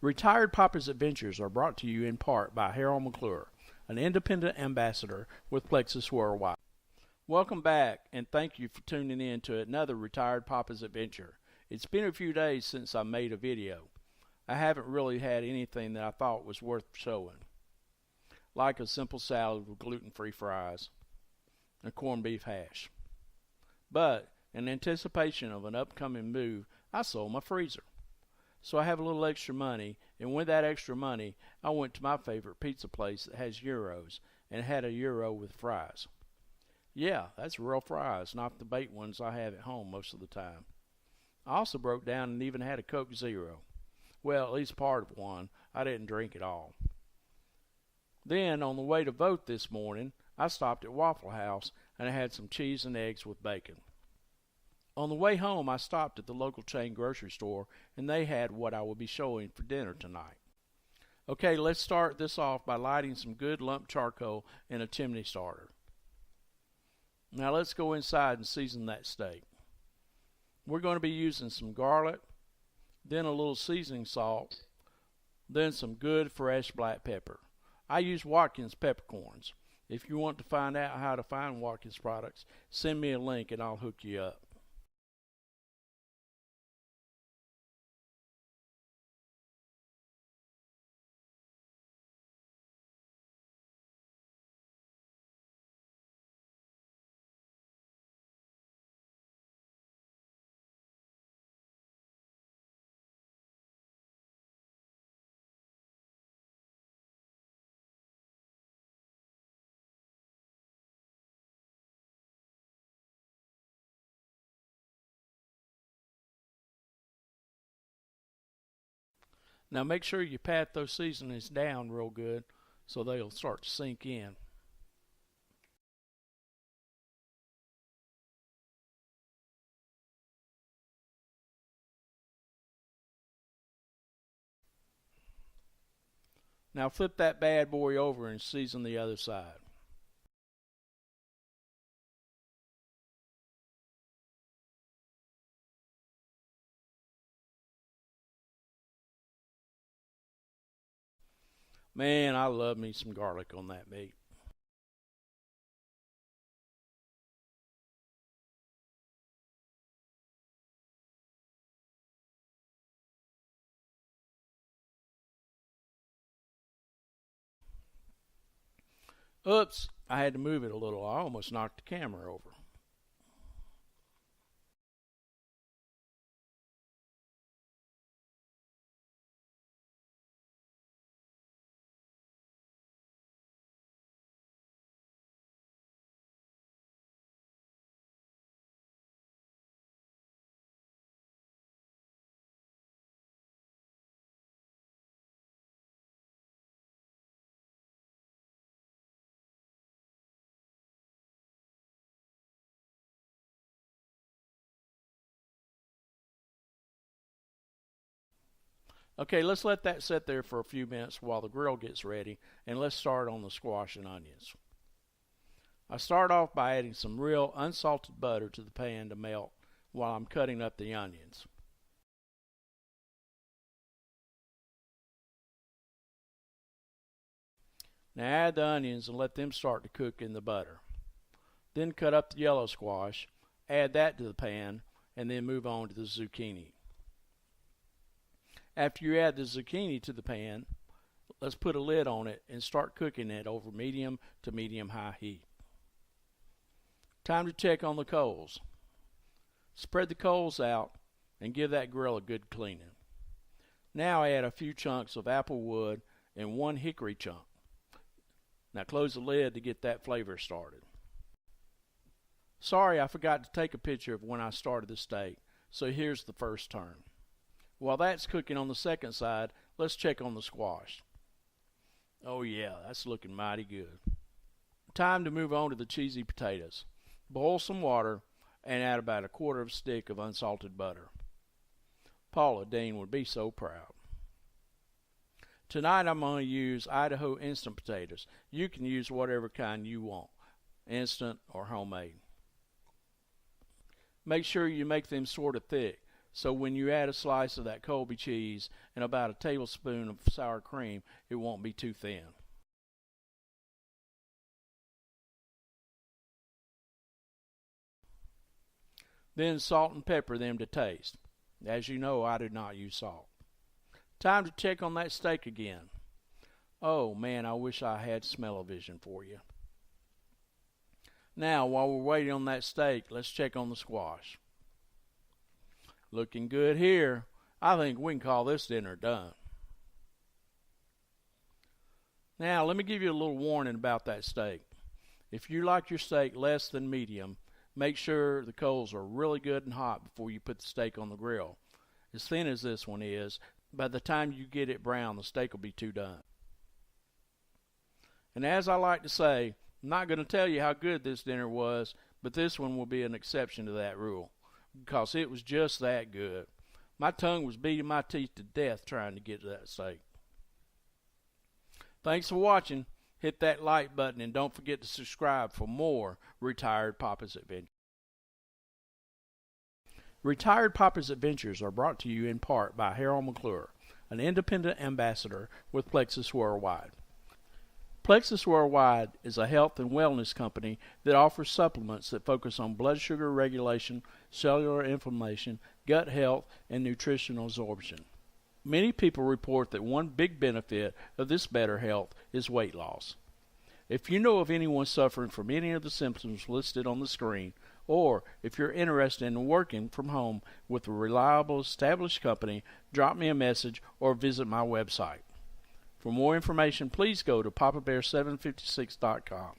Retired Papa's Adventures are brought to you in part by Harold McClure, an independent ambassador with Plexus Worldwide. Welcome back, and thank you for tuning in to another Retired Papa's Adventure. It's been a few days since I made a video. I haven't really had anything that I thought was worth showing, like a simple salad with gluten-free fries and a corned beef hash. But in anticipation of an upcoming move, I sold my freezer. So I have a little extra money, and with that extra money, I went to my favorite pizza place that has gyros, and had a gyro with fries. Yeah, that's real fries, not the bait ones I have at home most of the time. I also broke down and even had a Coke Zero. Well, at least part of one. I didn't drink it all. Then, on the way to vote this morning, I stopped at Waffle House, and I had some cheese and eggs with bacon. On the way home, I stopped at the local chain grocery store, and they had what I will be showing for dinner tonight. Okay, let's start this off by lighting some good lump charcoal in a chimney starter. Now let's go inside and season that steak. We're going to be using some garlic, then a little seasoning salt, then some good fresh black pepper. I use Watkins peppercorns. If you want to find out how to find Watkins products, send me a link and I'll hook you up. Now make sure you pat those seasonings down real good so they'll start to sink in. Now flip that bad boy over and season the other side. Man, I love me some garlic on that meat. Oops, I had to move it a little. I almost knocked the camera over. Okay, let's let that sit there for a few minutes while the grill gets ready, and let's start on the squash and onions. I start off by adding some real unsalted butter to the pan to melt while I'm cutting up the onions. Now add the onions and let them start to cook in the butter. Then cut up the yellow squash, add that to the pan, and then move on to the zucchini. After you add the zucchini to the pan, let's put a lid on it and start cooking it over medium to medium-high heat. Time to check on the coals. Spread the coals out and give that grill a good cleaning. Now add a few chunks of apple wood and one hickory chunk. Now close the lid to get that flavor started. Sorry, I forgot to take a picture of when I started the steak, so here's the first turn. While that's cooking on the second side, let's check on the squash. Oh yeah, that's looking mighty good. Time to move on to the cheesy potatoes. Boil some water and add about a quarter of a stick of unsalted butter. Paula Dean would be so proud. Tonight I'm going to use Idaho instant potatoes. You can use whatever kind you want, instant or homemade. Make sure you make them sort of thick So when you add a slice of that Colby cheese and about a tablespoon of sour cream, it won't be too thin. Then salt and pepper them to taste. As you know, I do not use salt. Time to check on that steak again. Oh man, I wish I had smell-o-vision for you. Now, while we're waiting on that steak, let's check on the squash. Looking good here. I think we can call this dinner done. Now, let me give you a little warning about that steak. If you like your steak less than medium, make sure the coals are really good and hot before you put the steak on the grill. As thin as this one is, by the time you get it brown, the steak will be too done. And as I like to say, I'm not going to tell you how good this dinner was, but this one will be an exception to that rule, because it was just that good. My tongue was beating my teeth to death trying to get to that steak. Thanks for watching. Hit that like button and don't forget to subscribe for more Retired Papa's Adventures. Retired Papa's Adventures are brought to you in part by Harold McClure, an independent ambassador with Plexus Worldwide. Plexus Worldwide is a health and wellness company that offers supplements that focus on blood sugar regulation, cellular inflammation, gut health, and nutritional absorption. Many people report that one big benefit of this better health is weight loss. If you know of anyone suffering from any of the symptoms listed on the screen, or if you're interested in working from home with a reliable, established company, drop me a message or visit my website. For more information, please go to papabear756.com.